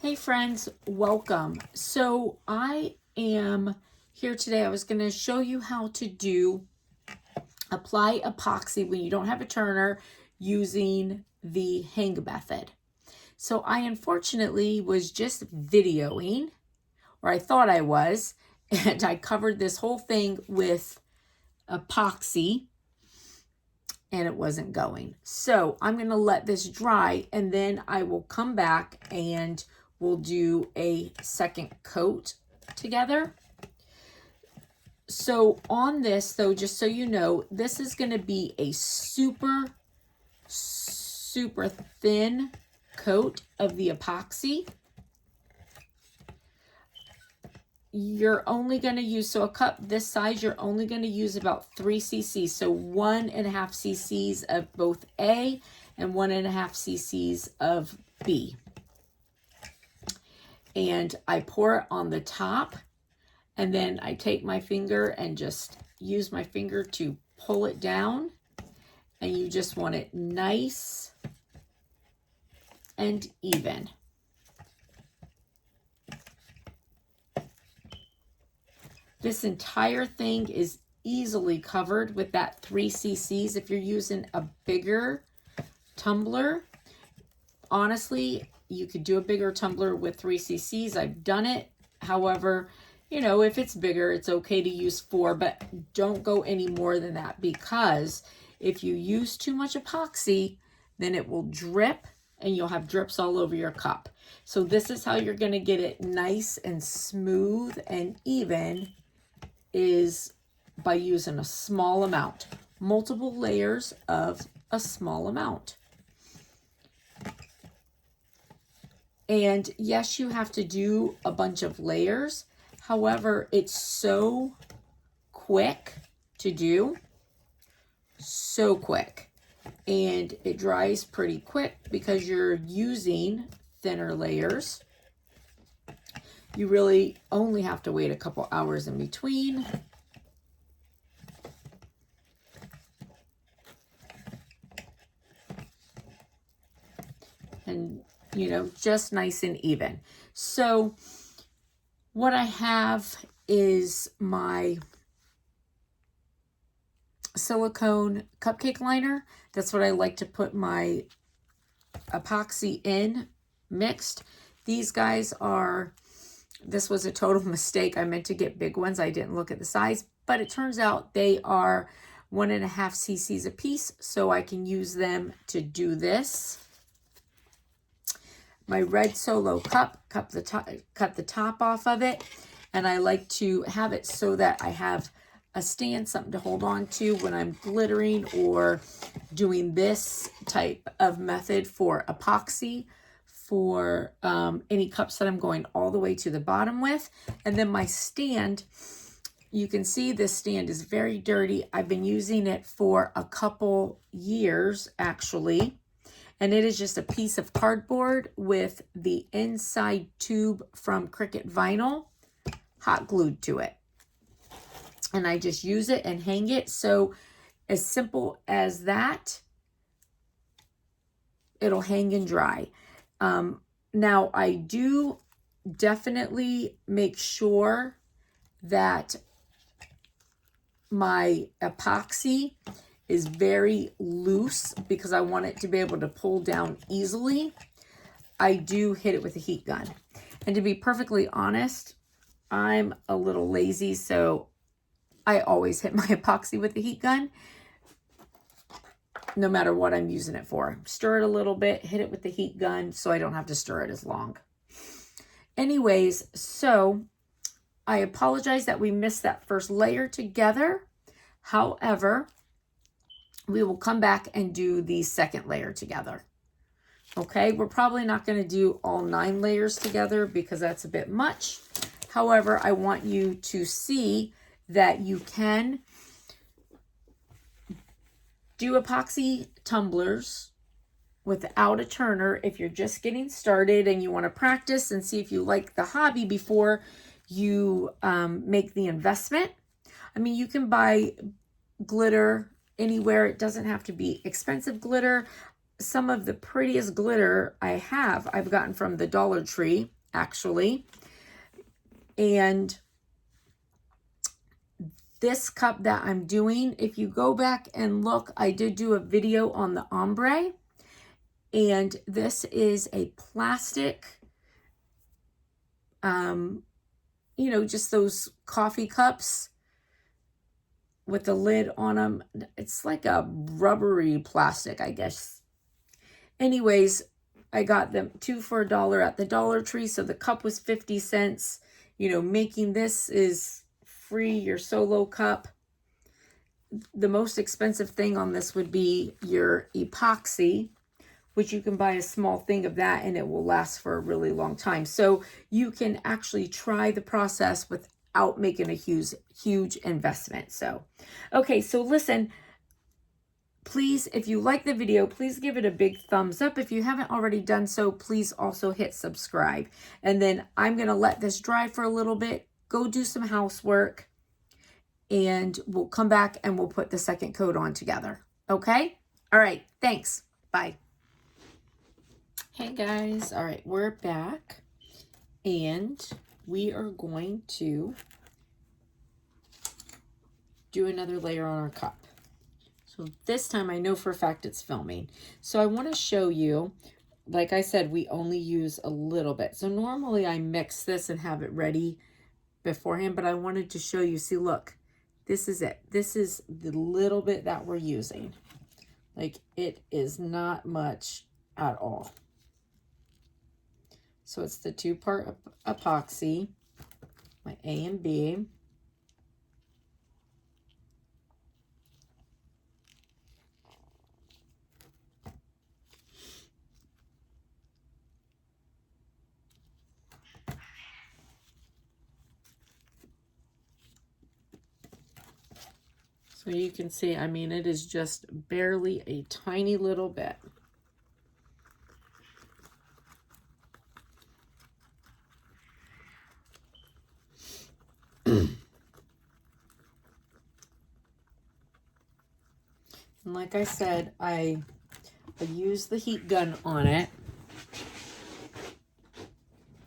Hey friends, welcome. So I am here today. I was going to show you how to apply epoxy when you don't have a turner using the hang method. So I unfortunately was just videoing, or I thought I was, and I covered this whole thing with epoxy and it wasn't going. So I'm going to let this dry and then I will come back and we'll do a second coat together. So on this though, just so you know, this is going to be a super thin coat of the epoxy. You're only going to use, so a cup this size, you're only going to use about 3 cc's. So 1.5 cc's of both A and 1.5 cc's of B. And I pour it on the top, and then I take my finger and just use my finger to pull it down. And you just want it nice and even. This entire thing is easily covered with that 3 cc's. If you're using a bigger tumbler, honestly, you could do a bigger tumbler with 3 cc's. I've done it. However, you know, if it's bigger, it's okay to use 4, but don't go any more than that, because if you use too much epoxy, then it will drip and you'll have drips all over your cup. So this is how you're going to get it nice and smooth and even, is by using a small amount, multiple layers of a small amount. And yes, you have to do a bunch of layers. However, it's so quick to do, so quick. And it dries pretty quick because you're using thinner layers. You really only have to wait a couple hours in between. And, you know, just nice and even. So what I have is my silicone cupcake liner. That's what I like to put my epoxy in mixed. These guys are, this was a total mistake. I meant to get big ones. I didn't look at the size, but it turns out they are 1.5 cc's a piece, so I can use them to do this. My red Solo cup, cut the top off of it, and I like to have it so that I have a stand, something to hold on to when I'm glittering or doing this type of method for epoxy for any cups that I'm going all the way to the bottom with. And then my stand, you can see this stand is very dirty. I've been using it for a couple years actually. And it is just a piece of cardboard with the inside tube from Cricut vinyl hot glued to it. And I just use it and hang it. So as simple as that, it'll hang and dry. Now I do definitely make sure that my epoxy is very loose because I want it to be able to pull down easily. I do hit it with a heat gun. And to be perfectly honest, I'm a little lazy, so I always hit my epoxy with the heat gun, no matter what I'm using it for. Stir it a little bit, hit it with the heat gun so I don't have to stir it as long. Anyways, so I apologize that we missed that first layer together. However, we will come back and do the second layer together. Okay, we're probably not going to do all 9 layers together because that's a bit much. However, I want you to see that you can do epoxy tumblers without a turner if you're just getting started and you want to practice and see if you like the hobby before you make the investment. I mean, you can buy glitter anywhere. It doesn't have to be expensive glitter. some of the prettiest glitter I have. I've gotten from the Dollar Tree, actually. And this cup that I'm doing, if you go back and look, I did do a video on the ombre. And this is a plastic, you know, just those coffee cups with the lid on them. It's like a rubbery plastic, I guess. Anyways, I got them 2 for $1 at the Dollar Tree. So the cup was 50 cents. You know, making this is free, your solo cup. The most expensive thing on this would be your epoxy, which you can buy a small thing of that and it will last for a really long time. So you can actually try the process without making a huge investment. So, okay, so listen, please, if you like the video, please give it a big thumbs up. If you haven't already done so, please also hit subscribe. And then I'm gonna let this dry for a little bit, go do some housework, and we'll come back and we'll put the second coat on together. Okay? All right, thanks. Bye. Hey guys, all right, we're back and we are going to do another layer on our cup. So this time I know for a fact it's filming. So I want to show you, like I said, we only use a little bit. So normally I mix this and have it ready beforehand, but I wanted to show you, see, look, this is it. This is the little bit that we're using. Like, it is not much at all. So it's the 2-part epoxy, my A and B. So you can see, I mean, it is just barely a tiny little bit. And like I said, I use the heat gun on it.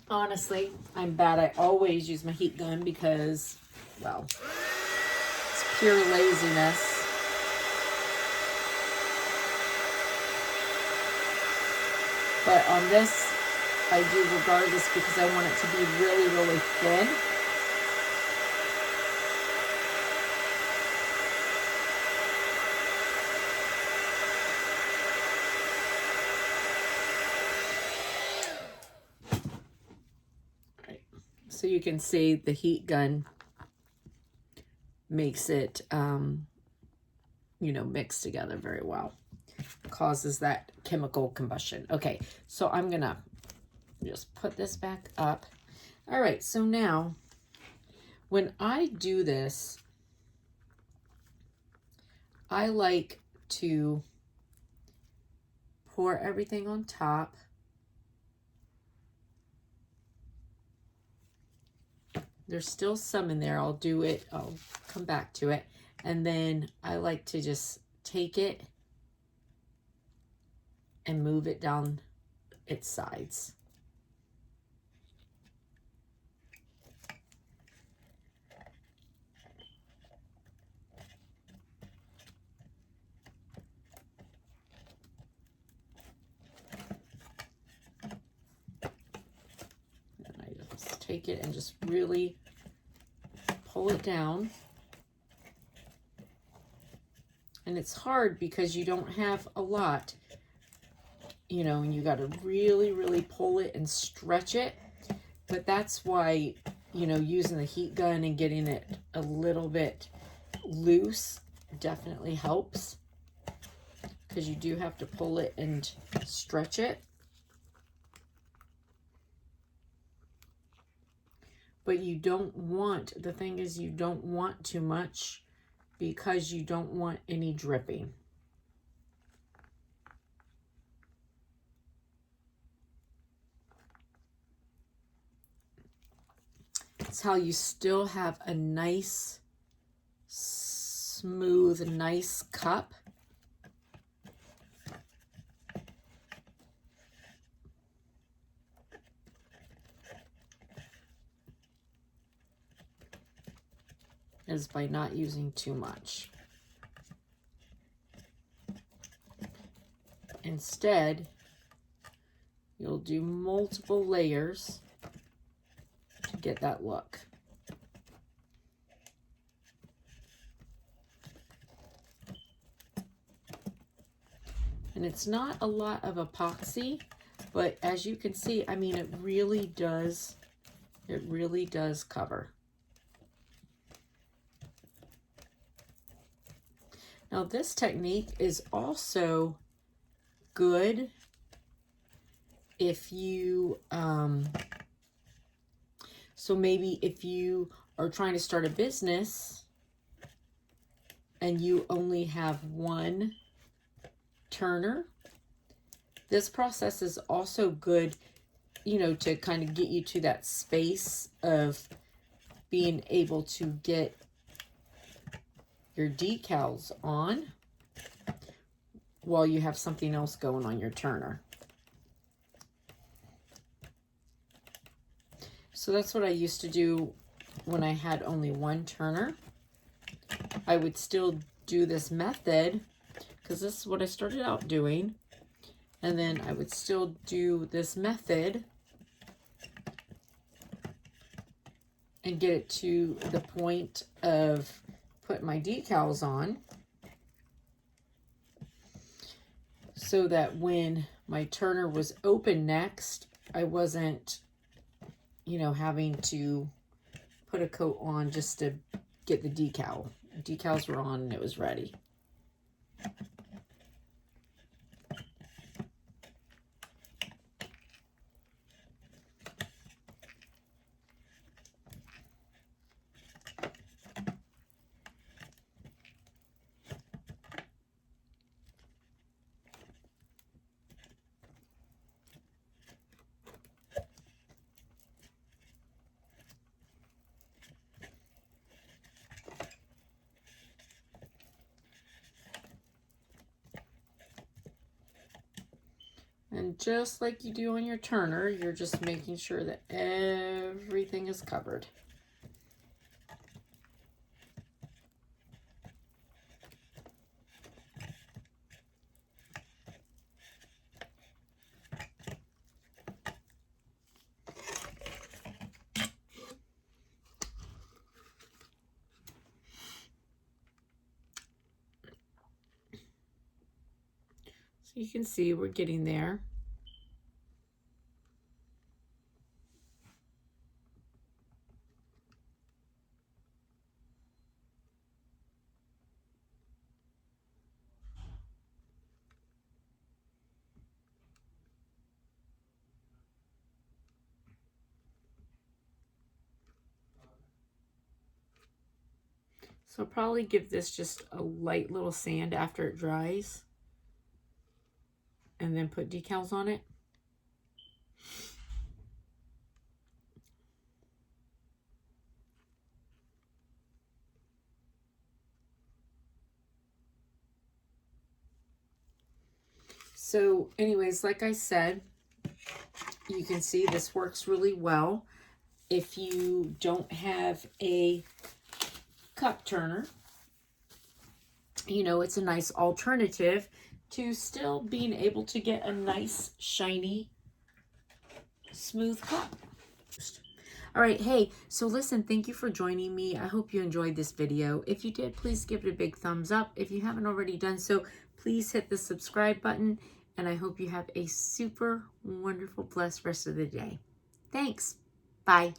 Honestly, I'm bad. I always use my heat gun because, well, it's pure laziness. But on this, I do regardless because I want it to be really, really thin. So you can see the heat gun makes it, you know, mix together very well. Causes that chemical combustion. Okay, so I'm gonna just put this back up. All right, so now when I do this, I like to pour everything on top. There's still some in there. I'll do it. I'll come back to it. And then I like to just take it and move it down its sides. And I just take it and just really pull it down. And it's hard because you don't have a lot, you know, and you got to really, really pull it and stretch it. But that's why, you know, using the heat gun and getting it a little bit loose definitely helps, because you do have to pull it and stretch it. But you don't want, the thing is, you don't want too much because you don't want any dripping. It's how you still have a nice, smooth, nice cup. is by not using too much. Instead, you'll do multiple layers to get that look. And it's not a lot of epoxy, but as you can see, I mean, it really does cover. Now this technique is also good if you, so maybe if you are trying to start a business and you only have one turner, this process is also good, you know, to kind of get you to that space of being able to get your decals on while you have something else going on your turner. So that's what I used to do when I had only one turner. I would still do this method because this is what I started out doing. And then I would still do this method and get it to the point of putting my decals on, so that when my turner was open next, I wasn't, you know, having to put a coat on just to get the decal. Decals were on and it was ready. And just like you do on your turner, you're just making sure that everything is covered. So you can see we're getting there. So I'll probably give this just a light little sand after it dries, and then put decals on it. So anyways, like I said, you can see this works really well. If you don't have a cup turner, you know, it's a nice alternative to still being able to get a nice, shiny, smooth cup. All right, hey, so listen, thank you for joining me. I hope you enjoyed this video. If you did, please give it a big thumbs up. If you haven't already done so, please hit the subscribe button, and I hope you have a super wonderful, blessed rest of the day. Thanks. Bye.